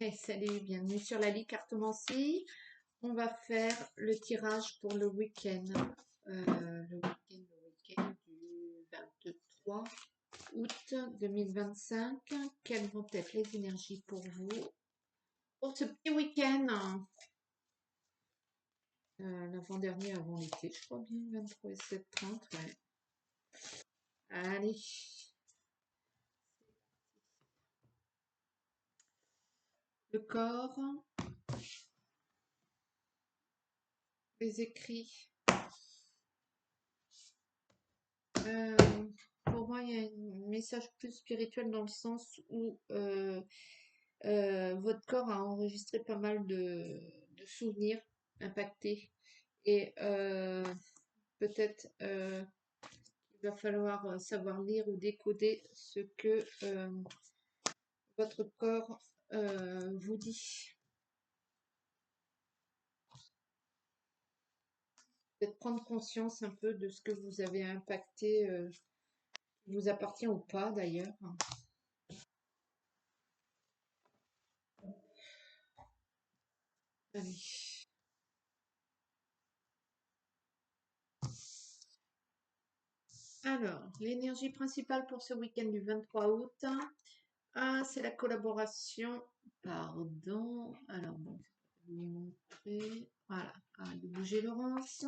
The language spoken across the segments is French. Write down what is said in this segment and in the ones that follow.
Hey, salut, bienvenue sur la Ligue Cartomancie. On va faire le tirage pour le week-end. Le week-end du 23 août 2025. Quelles vont être les énergies pour vous pour ce petit week-end? L'avant-dernier avant l'été, je crois bien, 23 et 7, 30, ouais. Allez, le corps, les écrits. Euh, pour moi, il y a un message plus spirituel dans le sens où votre corps a enregistré pas mal de souvenirs impactés et peut-être il va falloir savoir lire ou décoder ce que votre corps vous dit. Peut-être prendre conscience un peu de ce que vous avez impacté, qui vous appartient ou pas d'ailleurs. Allez. Alors, l'énergie principale pour ce week-end du 23 août, c'est la collaboration. Pardon. Alors, bon, je vais vous montrer. Voilà, de bouger Laurence.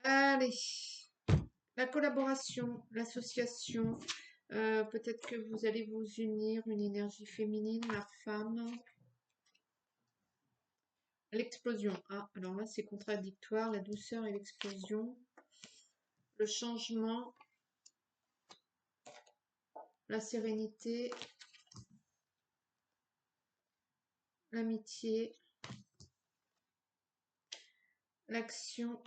Allez, la collaboration, l'association. Peut-être que vous allez vous unir, une énergie féminine, la femme. L'explosion. Ah, alors là, c'est contradictoire. La douceur et l'explosion. Le changement. La sérénité. L'amitié. L'action.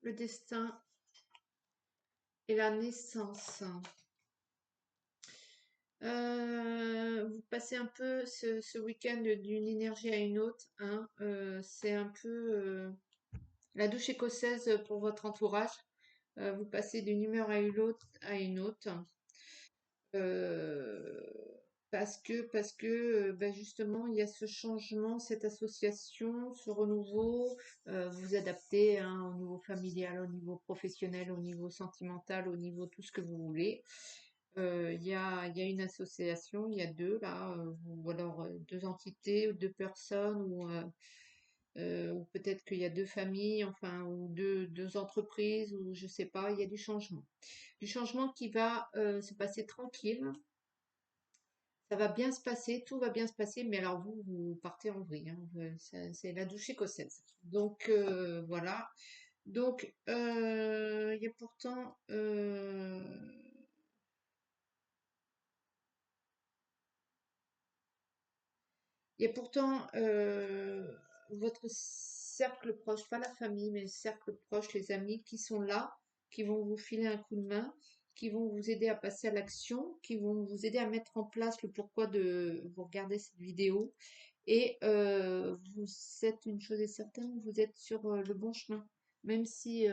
Le destin et la naissance. Vous passez un peu ce week-end d'une énergie à une autre, hein. C'est un peu la douche écossaise pour votre entourage. Vous passez d'une humeur à une autre, euh, parce que ben justement il y a ce changement, cette association, ce renouveau. Vous adaptez, hein, au niveau familial, au niveau professionnel, au niveau sentimental, au niveau tout ce que vous voulez. Il y a une association, il y a deux là, ou alors deux entités ou deux personnes, ou peut-être qu'il y a deux familles, enfin, ou deux entreprises, ou je sais pas, il y a du changement. Du changement qui va se passer tranquille, ça va bien se passer, tout va bien se passer, mais alors vous partez en vrille, hein, c'est la douche écossaise. Donc voilà. Donc il y a pourtant votre cercle proche, pas la famille, mais le cercle proche, les amis qui sont là, qui vont vous filer un coup de main, qui vont vous aider à passer à l'action, qui vont vous aider à mettre en place le pourquoi de vous regarder cette vidéo. Et vous êtes, une chose est certaine, vous êtes sur le bon chemin. Même si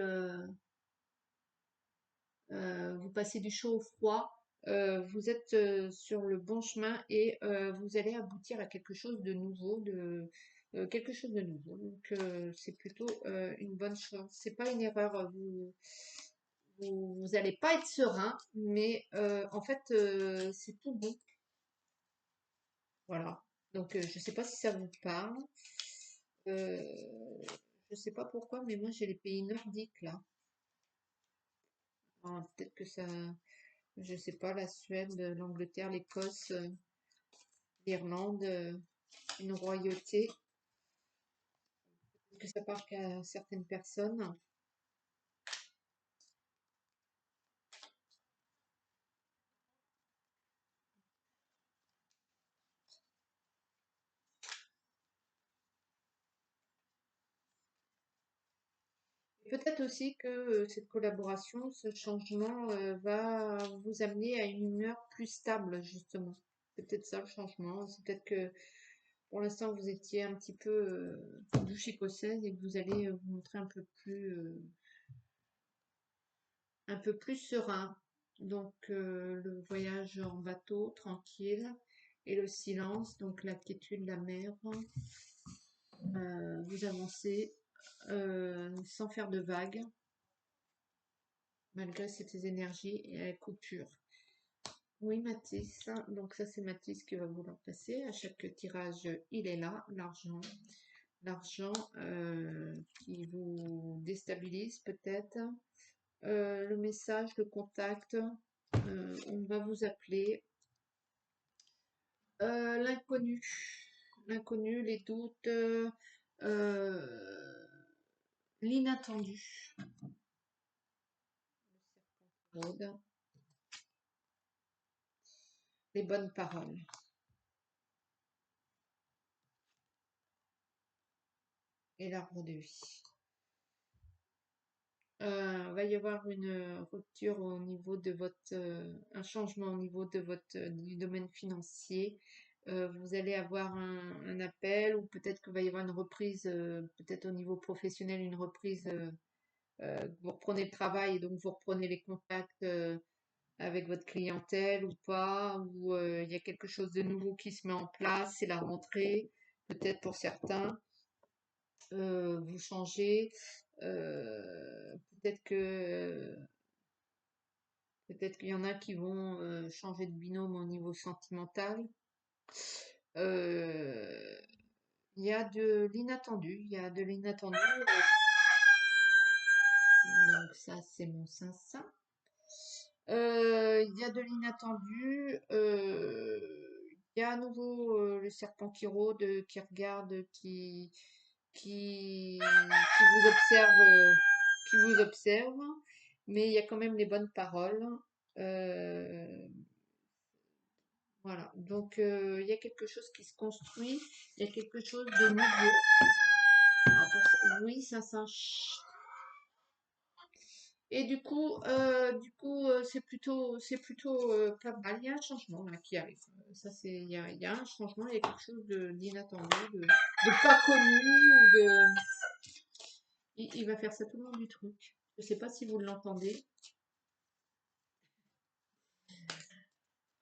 vous passez du chaud au froid, vous êtes sur le bon chemin et vous allez aboutir à quelque chose de nouveau, quelque chose de nouveau. Donc c'est plutôt une bonne chose. C'est pas une erreur. Vous allez pas être serein, mais en fait c'est tout bon. Voilà. Donc je sais pas si ça vous parle. Euh, je sais pas pourquoi, mais moi j'ai les pays nordiques là. Peut-être que ça, je sais pas, la Suède, l'Angleterre, l'Écosse, l'Irlande, une royauté, que ça parle qu'à certaines personnes. Peut-être aussi que cette collaboration, ce changement va vous amener à une humeur plus stable, justement. C'est peut-être ça le changement. C'est peut-être que pour l'instant vous étiez un petit peu douche écossaise et que vous allez vous montrer un peu plus serein. Donc le voyage en bateau tranquille et le silence, donc la quiétude de la mer. Vous avancez sans faire de vagues, malgré ces énergies et la coupure. Oui, Mathis. Donc ça, c'est Mathis qui va vous le passer. À chaque tirage, il est là, l'argent. L'argent qui vous déstabilise peut-être. Le message, le contact. On va vous appeler. L'inconnu. L'inconnu, les doutes. Euh, L'inattendu. Le serpent qui rôde. Les bonnes paroles. Et l'arbre de vie. Va y avoir une rupture au niveau de votre, un changement au niveau de votre, du domaine financier. Vous allez avoir un appel ou peut-être qu'il va y avoir une reprise, peut-être au niveau professionnel, une reprise. Vous reprenez le travail et donc vous reprenez les contacts avec votre clientèle ou pas, ou il y a quelque chose de nouveau qui se met en place, c'est la rentrée, peut-être pour certains. Vous changez. Peut-être que peut-être qu'il y en a qui vont changer de binôme au niveau sentimental. Euh, Il y a de l'inattendu. Il y a de l'inattendu. Donc ça, c'est mon 500. Il y a de l'inattendu. Il y a à nouveau le serpent qui rôde, qui regarde, qui vous observe, qui vous observe. Mais il y a quand même les bonnes paroles. Euh, voilà. Donc il y a quelque chose qui se construit. Il y a quelque chose de nouveau. Alors, oui, ça, et c'est plutôt pas mal. Il y a un changement là qui arrive. Ça, il y a un changement, il y a quelque chose d'inattendu, de pas connu, ou de. Il va faire ça tout le long du truc. Je sais pas si vous l'entendez.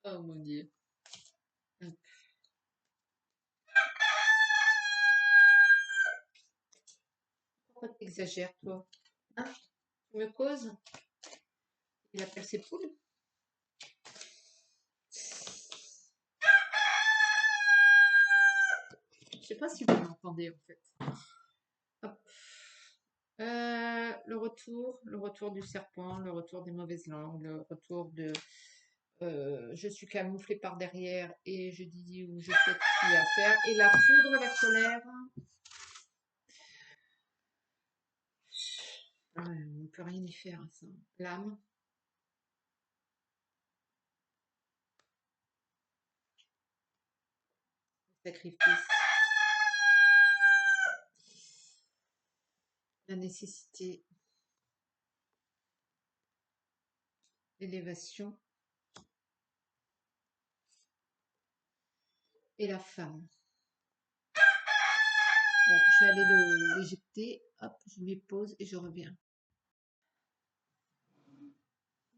Oh mon Dieu. Hop. Pourquoi t'exagères, toi? Hein? Tu me causes? Il appelle ses poules? Je sais pas si vous l'entendez en fait. Hop. Le retour du serpent, le retour des mauvaises langues, le retour de je suis camouflée par derrière et je dis ou je fais ce qu'il y a à faire. Et la foudre, la colère, on ne peut rien y faire, ça. L'âme, le sacrifice, la nécessité, l'élévation et la femme. Bon, je vais aller l'éjecter. Hop, je mets pause et je reviens.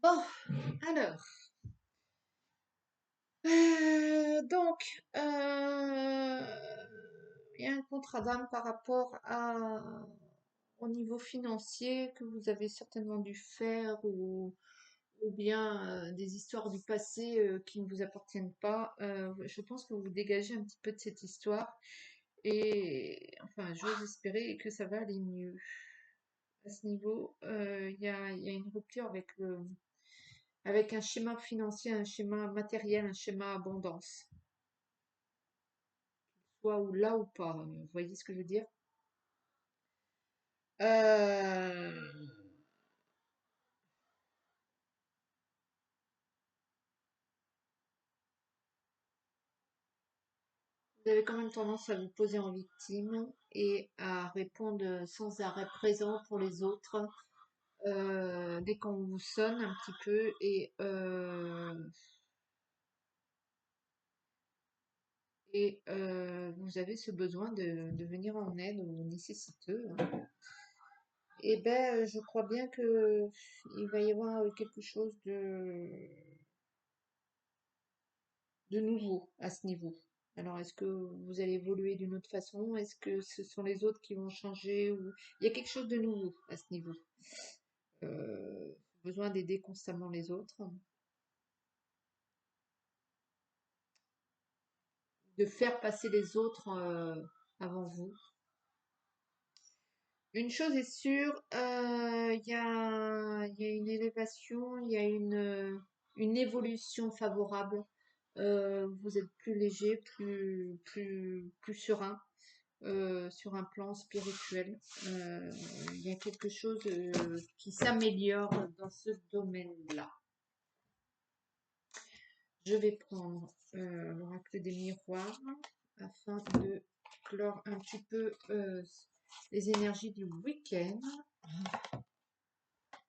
Bon, alors. Donc, il y a un contrat d'âme par rapport au niveau financier que vous avez certainement dû faire ou bien des histoires du passé qui ne vous appartiennent pas. Je pense que vous dégagez un petit peu de cette histoire et enfin, j'ose espérer que ça va aller mieux. À ce niveau, il y a une rupture avec un schéma financier, un schéma matériel, un schéma abondance. Soit ou là ou pas, vous voyez ce que je veux dire? Euh, Vous avez quand même tendance à vous poser en victime et à répondre sans arrêt présent pour les autres dès qu'on vous sonne un petit peu et vous avez ce besoin de venir en aide aux nécessiteux, hein. Et ben, je crois bien que il va y avoir quelque chose de nouveau à ce niveau. Alors, est-ce que vous allez évoluer d'une autre façon? Est-ce que ce sont les autres qui vont changer ou il y a quelque chose de nouveau à ce niveau? Euh, besoin d'aider constamment les autres, de faire passer les autres avant vous. Une chose est sûre, il y a une élévation, il y a une évolution favorable. Vous êtes plus léger, plus serein sur un plan spirituel. Euh, il y a quelque chose qui s'améliore dans ce domaine-là. Je vais prendre l'oracle des miroirs afin de clore un petit peu les énergies du week-end.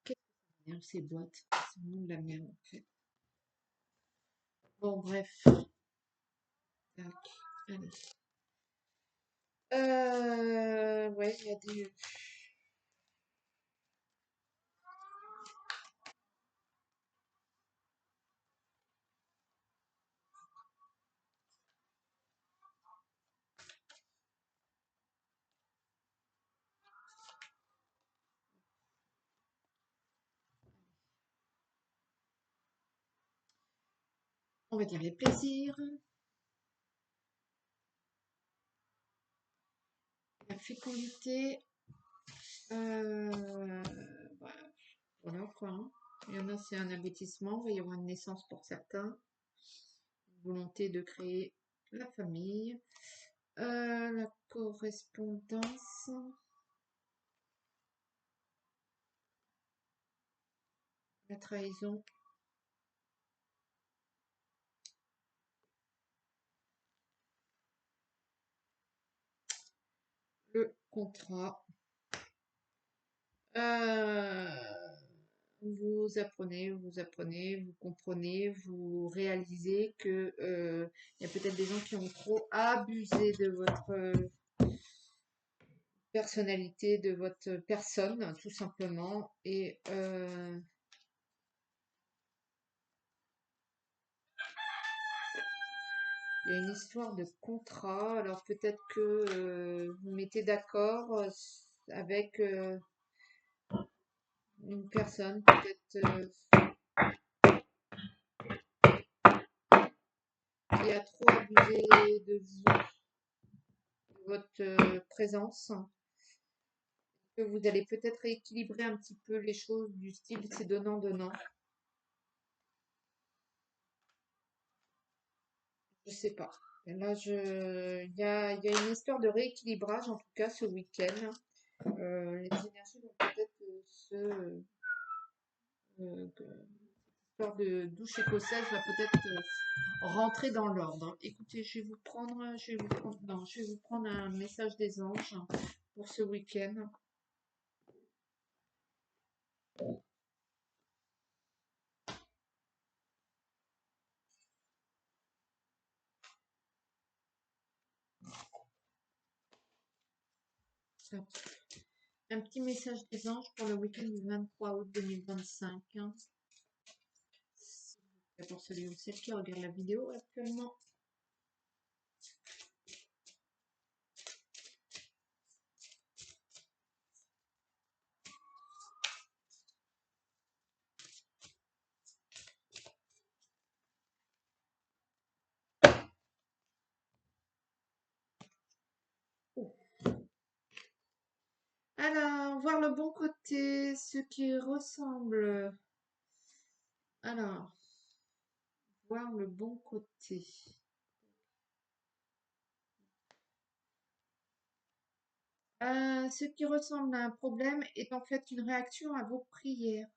Qu'est-ce que c'est ces boîtes? C'est le nom de la mienne en fait. Bon, bref. Tac. Allez. Ouais, il y a des. On va dire les plaisirs, la fécondité. Euh, bah, voilà quoi, hein. Il y en a, c'est un aboutissement. Il va y avoir une naissance pour certains. Une volonté de créer la famille. La correspondance. La trahison. Le contrat. Euh, vous apprenez, vous comprenez, vous réalisez que il y a peut-être des gens qui ont trop abusé de votre personnalité, de votre personne, tout simplement. Et il y a une histoire de contrat. Alors peut-être que vous mettez d'accord avec une personne, peut-être qui a trop abusé de vous, de votre présence, que vous allez peut-être rééquilibrer un petit peu les choses du style c'est donnant-donnant. Je sais pas. Et là, il y a une histoire de rééquilibrage, en tout cas, ce week-end. Les énergies vont peut-être l'histoire de douche écossaise va peut-être rentrer dans l'ordre. Écoutez, non, je vais vous prendre un message des anges pour ce week-end. Un petit message des anges pour le week-end du 23 août 2025. C'est pour celui ou celle qui regarde la vidéo actuellement. Alors, voir le bon côté, ce qui ressemble. Alors, voir le bon côté. Ce qui ressemble à un problème est en fait une réaction à vos prières.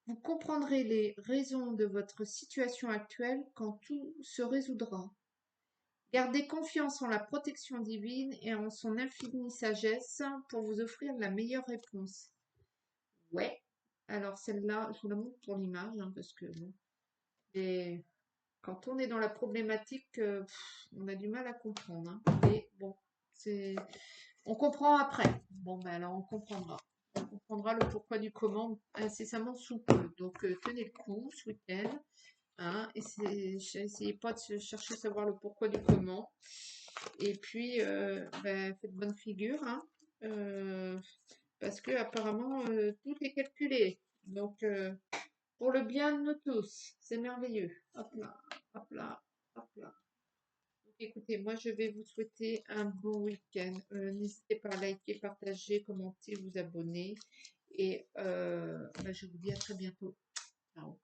Vous comprendrez les raisons de votre situation actuelle quand tout se résoudra. Gardez confiance en la protection divine et en son infinie sagesse pour vous offrir la meilleure réponse. Ouais. Alors celle-là, je vous la montre pour l'image, hein, parce que bon, et quand on est dans la problématique, on a du mal à comprendre, hein. Mais bon, on comprend après. Bon, ben alors on comprendra. On comprendra le pourquoi du comment incessamment sous peu. Donc, tenez le coup ce week-end. Hein, essayez pas de chercher à savoir le pourquoi du comment. Et puis, ben, faites bonne figure. Hein, parce que apparemment, tout est calculé. Donc, pour le bien de nous tous. C'est merveilleux. Hop là, hop là, hop là. Écoutez, moi je vais vous souhaiter un bon week-end. N'hésitez pas à liker, partager, commenter, vous abonner. Et ben, je vous dis à très bientôt. Ciao.